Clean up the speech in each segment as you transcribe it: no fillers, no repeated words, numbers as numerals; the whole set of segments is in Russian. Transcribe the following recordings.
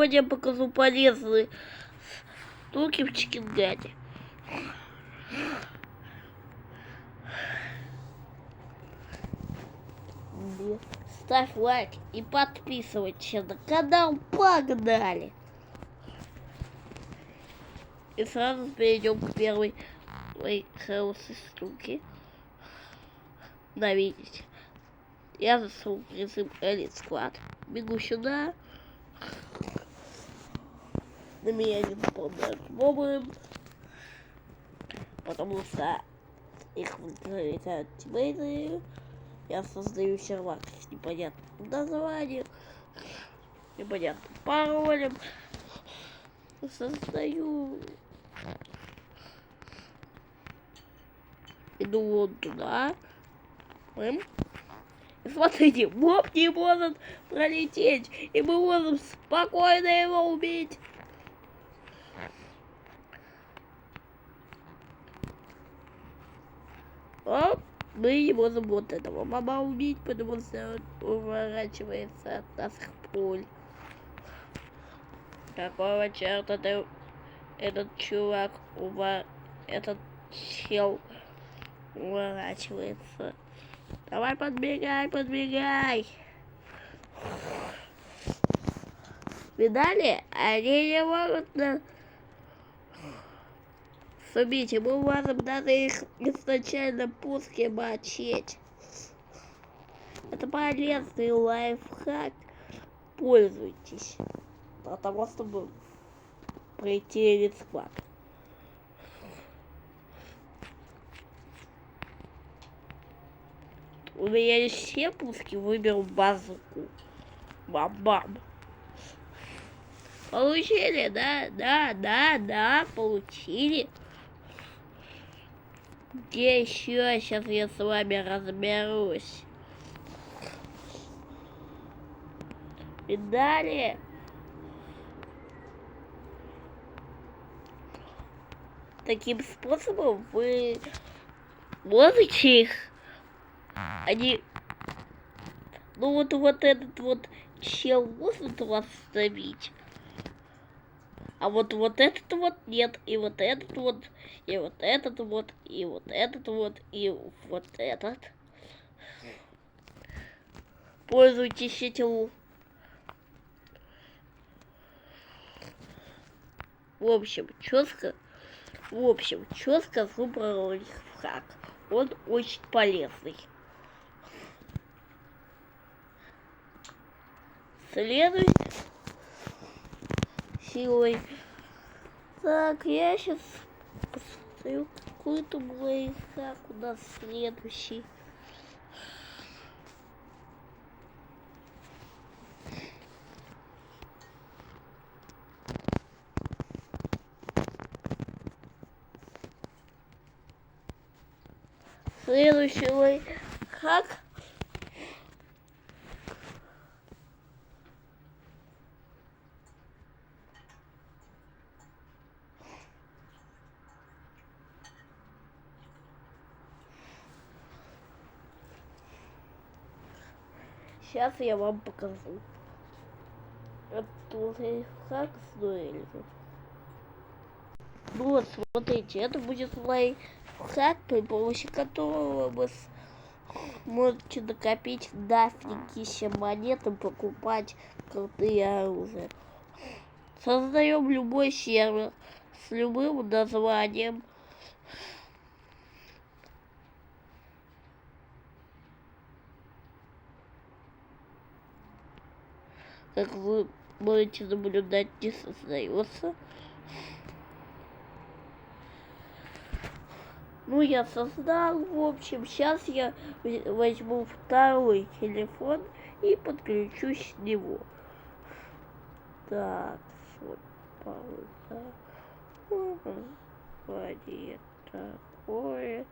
Сегодня я покажу полезные штуки в Чикингаде. Ставь лайк и подписывайся на канал. Погнали! И сразу перейдем к первой хорошей штуке. Да, видите. Я зашел в режим Elite Squad. Бегу сюда. На меня не нападают мобы, потому что их вылетают тиммейты. Я создаю сервак с непонятным названием, непонятным паролем. Создаю. Иду вот туда. И смотрите, моб не может пролететь, и мы можем спокойно его убить. Но мы не можем вот этого моба убить, потому что он уворачивается от наших пуль. Какого черта этот чувак, этот чел уворачивается? Давай подбегай, подбегай. Видали? Они не могут нас убить. И мы можем даже их изначально пуске мочить. Это полезный лайфхак. Пользуйтесь. Для того, чтобы пройти Elite Squad. У меня есть все пуски, выберу базуку. Бам-бам. Получили, да, получили. Где еще? Сейчас я с вами разберусь. Видали? Таким способом вы можете их... Они... Ну вот этот вот чел может вас остановить. А вот этот вот нет. И вот этот вот. И вот этот вот. И вот этот вот. И вот этот. Пользуйтесь этим. В общем, четко скажу про лайфхак. Он очень полезный. Следуй силой. Так, я сейчас посмотрю, какой-то лайфхак у нас следующий. Следующий лайфхак. Сейчас я вам покажу. Это лайфхак с дуэлью. Ну вот, смотрите, это будет лайфхак, при помощи которого вы можете накопить дофигища монет и покупать крутые оружия. Создаем любой сервер с любым названием. Как вы можете наблюдать, не создается. Ну, я создал, в общем, сейчас я возьму второй телефон и подключусь к нему. Так, вот, название такое.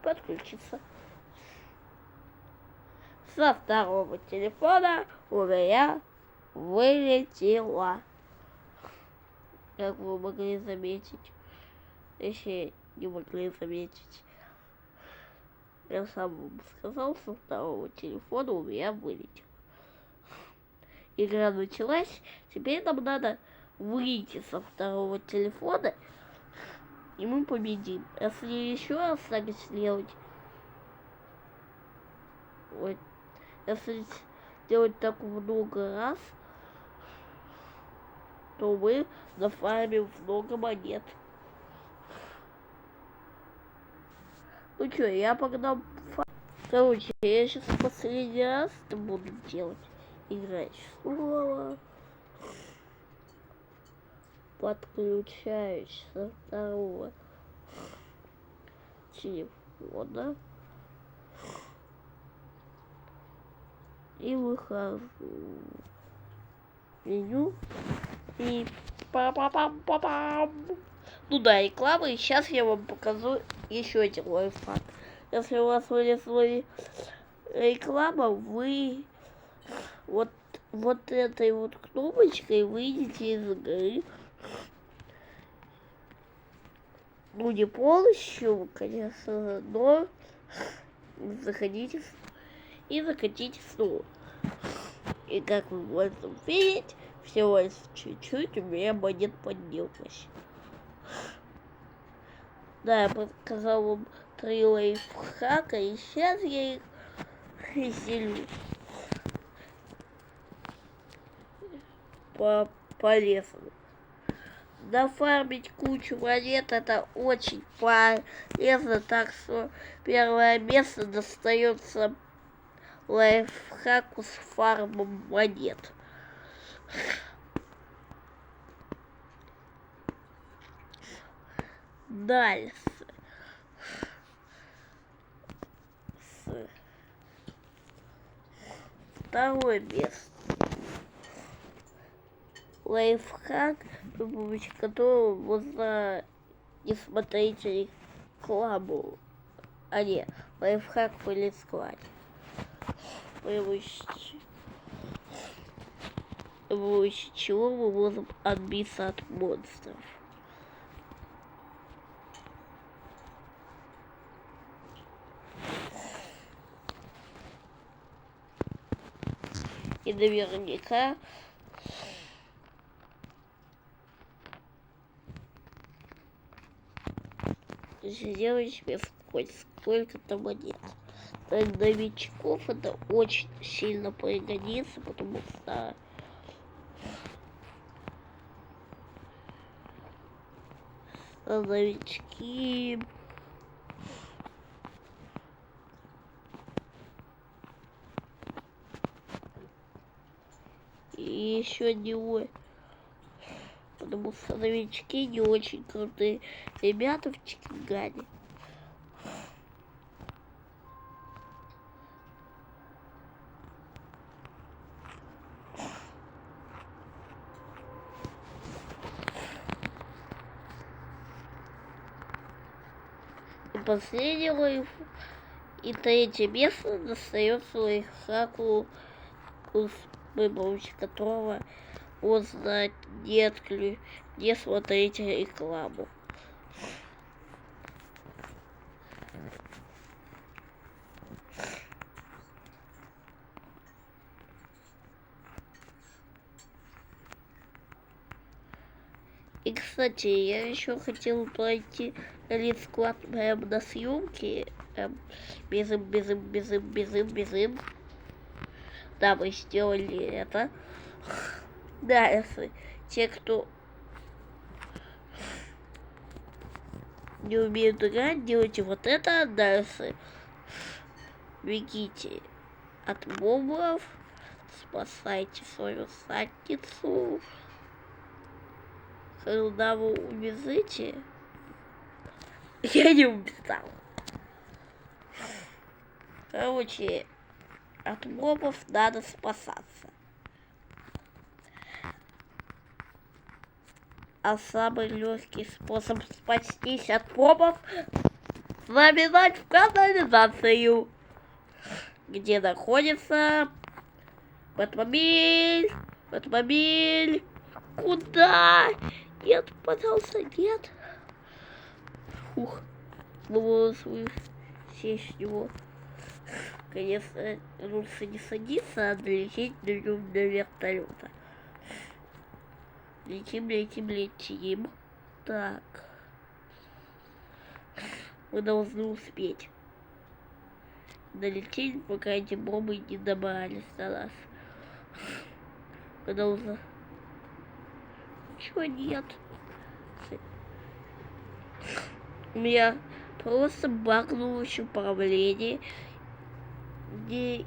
Подключиться. Со второго телефона у меня вылетело. Как вы могли заметить. Если не могли заметить. Я сам вам сказал, со второго телефона у меня вылетело. игра началась. Теперь нам надо выйти со второго телефона, и мы победим. Если еще раз так сделать, вот, если делать так много раз, то мы нафармим много монет. Ну чё, я погнал. Короче, я сейчас последний раз это буду делать. Играть снова. Подключаюсь со второго телефона. И выхожу в меню. И па-па-пам-па-пам. Ну да, реклама. И сейчас я вам покажу еще один лайфхак. Если у вас вылезла реклама, вы вот этой вот кнопочкой выйдете из игры. Ну, не полностью, конечно, но заходите и захотите снова. И как вы можете видеть, всего лишь чуть-чуть у меня монет поднялось. Да, я показал вам 3 лайфхака, и сейчас я их веселю. Полезно. Нафармить кучу монет — это очень полезно, так что первое место достается лайфхаку с фармом монет. Дальше. Второе место. Лайфхак, при помощи которого можно не смотреть рекламу. А нет, лайфхак по рекламе. При помощи чего мы можем отбиться от монстров. И наверняка сделать себе хоть сколько-то монет. Для новичков это очень сильно пригодится, потому что новички и еще не, потому что новички не очень крутые ребята в Чикагане. И последний лайф, и третье место достается лайфхаку, с помощью которого можно не смотреть рекламу. И, кстати, я еще хотел пройти рисклад прямо на съемке. Безым. Да, мы сделали это. Да, если те, кто не умеют играть, делайте вот это. Дальше бегите от мобов, спасайте свою задницу. Когда вы убежите, я не убежал. Короче, от мобов надо спасаться. А самый легкий способ спастись от мобов — залезать в канализацию, где находится Бэтмобиль. Куда? Нет, пожалуйста, нет. Фух, было сесть с него. Конечно, лучше не садиться, а долететь на нем до вертолета. Летим. Так. Мы должны успеть долететь, пока эти бомбы не добрались до нас. Мы должны... Чего нет? У меня просто багнуло управление. И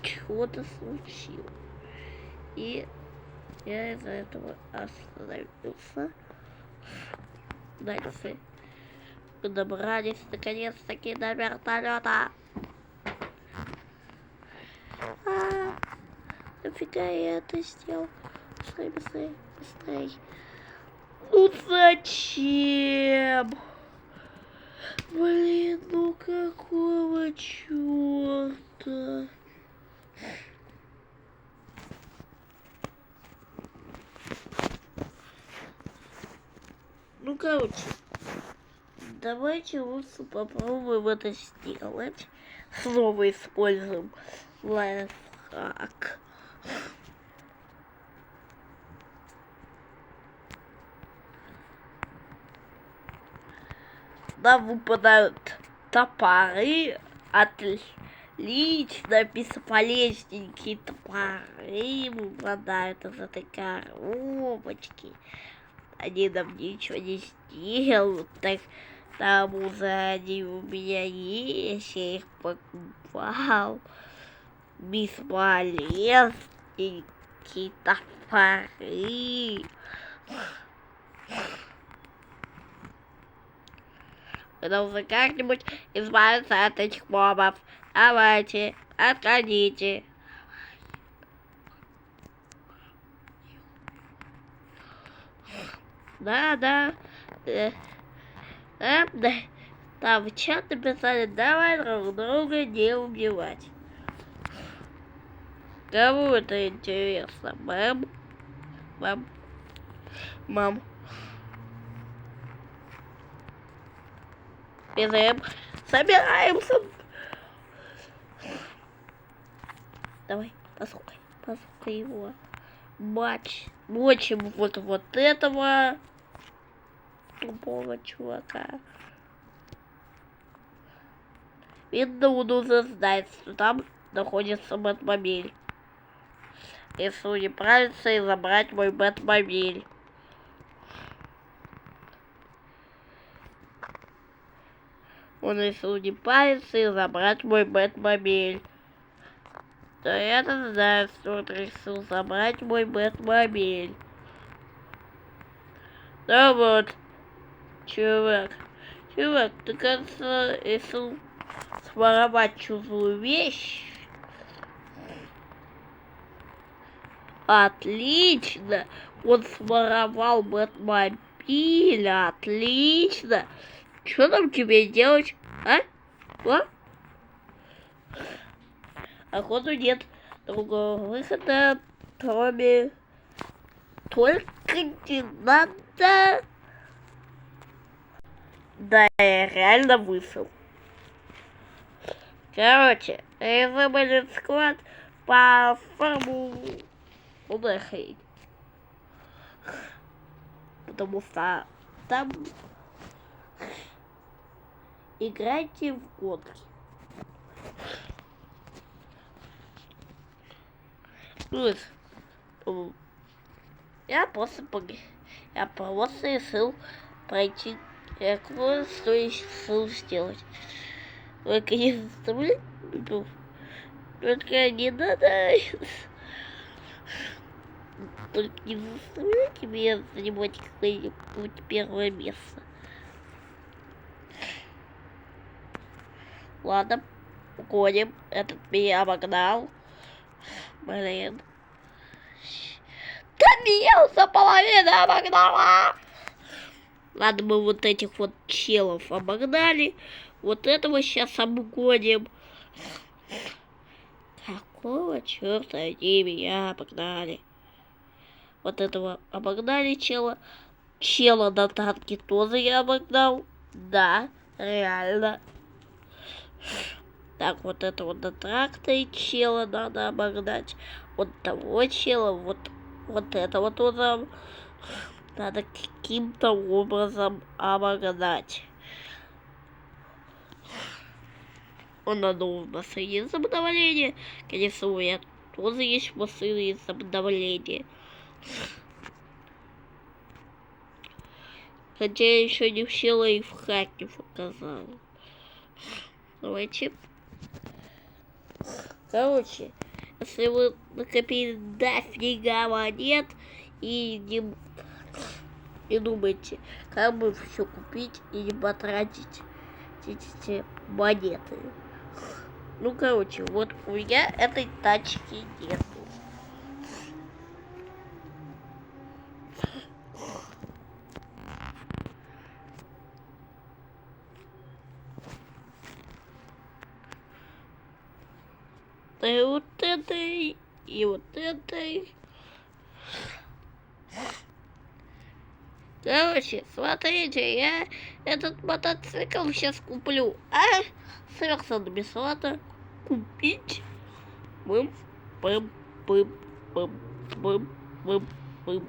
что-то случилось. И я из-за этого остановился. Дальше мы добрались наконец-таки до вертолета. Нафига я это сделал? Быстрей. Ну зачем? Блин, ну какого черта? Ну короче, давайте лучше попробуем это сделать. Снова используем лайфхак. Нам выпадают топоры. Отлично, бесполезненькие топоры выпадают из этой коробочки. Они нам ничего не сделают, так тому же они у меня есть, я их покупал. Бесполезненькие топоры. Мы должны как-нибудь избавиться от этих мобов. Давайте, отходите. Да. Там в чат написали, давай друг друга не убивать. Кому это интересно? Мам. Бежим. Собираемся. Давай, послухай его. Мочим вот этого тупого чувака. Видно, он уже знает, что там находится Бэтмобиль. Если не правится, и забрать мой Бэтмобиль. Он решил не париться и забрать мой Бэтмобиль. Да я-то знаю, что он решил забрать мой Бэтмобиль. Да вот, чувак, ты, кажется, решил своровать чужую вещь. Отлично, он своровал Бэтмобиль, отлично. Что нам тебе делать, а? Походу нет другого выхода, кроме... Только не надо... Да, я реально вышел. Короче, выбрали склад по формуле хрень. Потому что там играйте в гонки. Я просто решил пройти какую решил сделать. Только не заставляй, только не надо. Только не заставляйте меня занимать какое-нибудь первое место. Ладно, уходим. Этот меня обогнал. Блин. Да меня за половину обогнала! Ладно, мы вот этих вот челов обогнали. Вот этого сейчас обгоним. Какого черта они меня обогнали? Вот этого обогнали чела. Чела на танке тоже я обогнал. Да, реально. Так, вот это вот на тракторе чела надо обогнать. Вот того чела, вот это вот уже надо каким-то образом обогнать. Он надо у машины из обновления. Конечно, у меня тоже есть машины из обновления. Хотя я еще не все лайфхаки показал. Давайте. Короче, если вы накопили дофига монет и не думайте, как бы все купить и не потратить эти монеты. Ну, короче, вот у меня этой тачки нету. И вот этой, и вот этой. Короче, смотрите, я этот мотоцикл сейчас куплю. Совершенно бесплатно купить. Бым, бым, бым, бым, бым, бым, бым.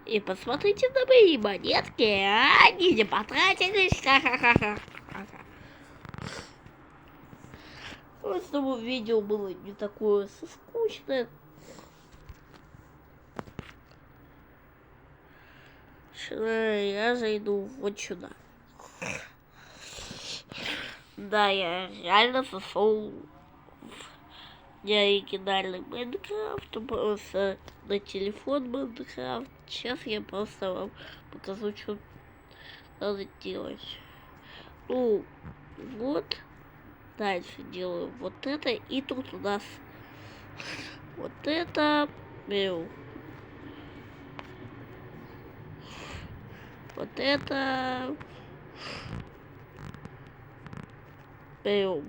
И посмотрите на мои монетки, они не потратились. Ха-ха-ха-ха. Вот чтобы видео было не такое скучное. Я зайду вот сюда. Да, я реально зашел в неоригинальный Майнкрафт, просто на телефон Майнкрафт. Сейчас я просто вам покажу, что надо делать. Ну, вот. Дальше делаю вот это. И тут у нас вот это. Беру. Вот это. Беру.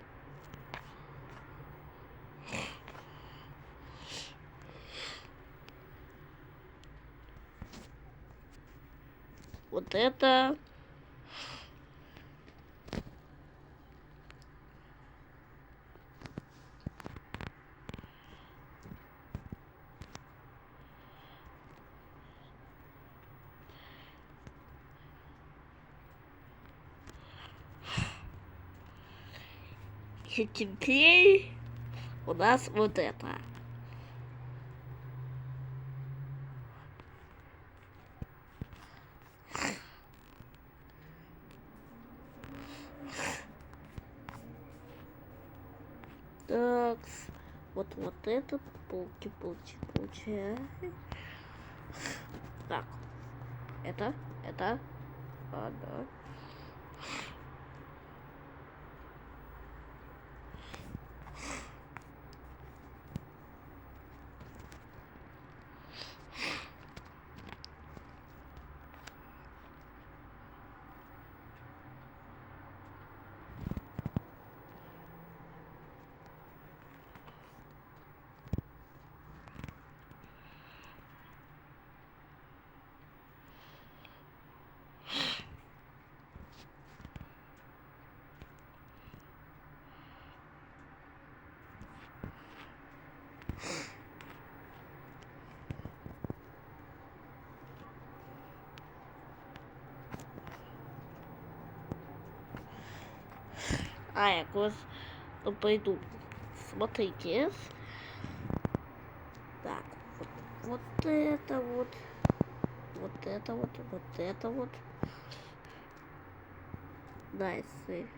Вот это. Теперь у нас вот это. Так, вот этот полки. Так, это, да. Я просто пойду. Смотрите. Так, вот это вот. Вот это вот. Вот это вот. Найсы.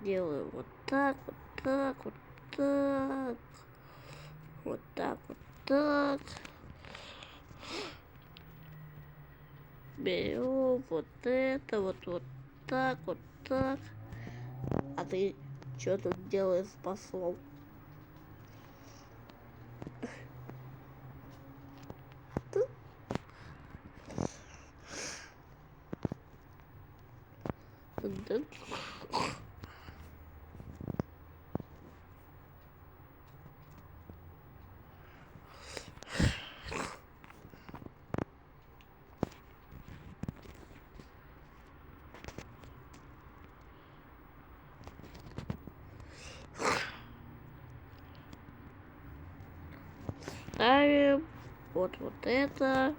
Делаю вот так, вот так, вот так. Вот так, вот так. Беру вот это, вот так, вот так. А ты что тут делаешь с послом? ставим. Вот это.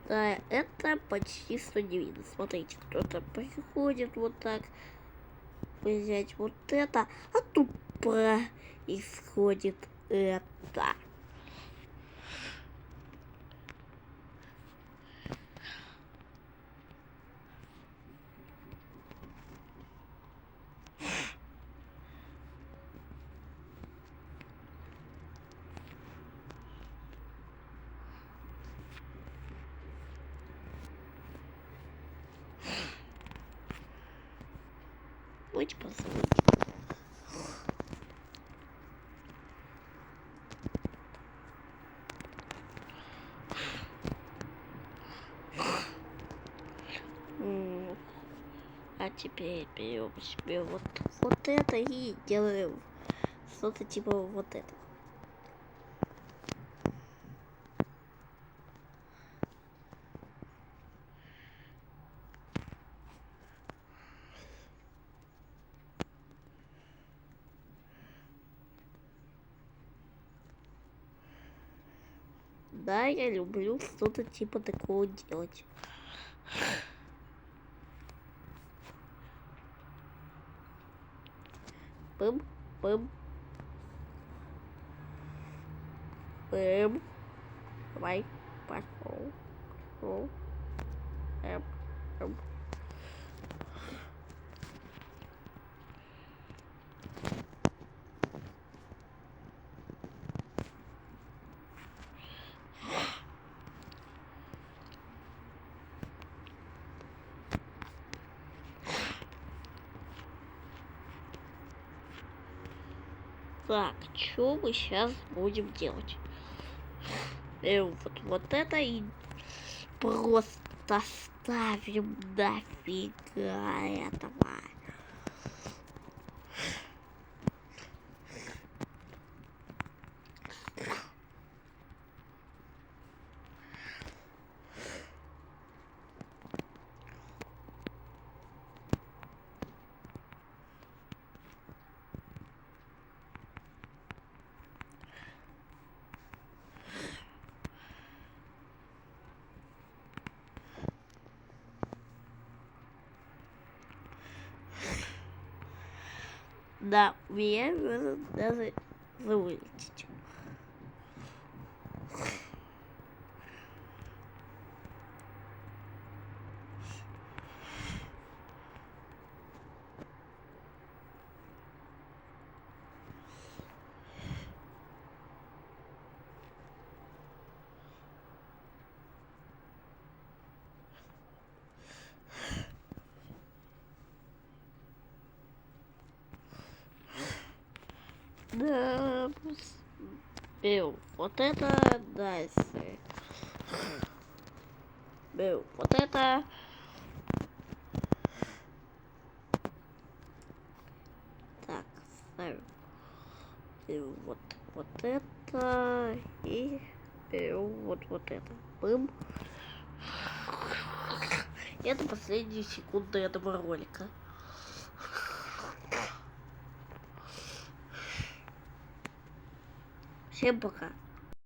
Да, это почти что не видно. Смотрите, кто-то приходит вот так. Взять вот это, а тут происходит это. Давайте посмотрим. А теперь берем себе вот это и делаем что-то типа вот этого. Да, я люблю что-то типа такого делать. Бэм, бэм. Бэм. Давай, пошел. Пошел. Эм, эм. Так, что мы сейчас будем делать? Вот это и просто ставим дофига этого. Да, меня может даже вылететь. Да, беру вот это, дальше. Беру вот это. Так, ставим. Беру вот это и беру вот это. Бым. Это последние секунды этого ролика. Всем пока.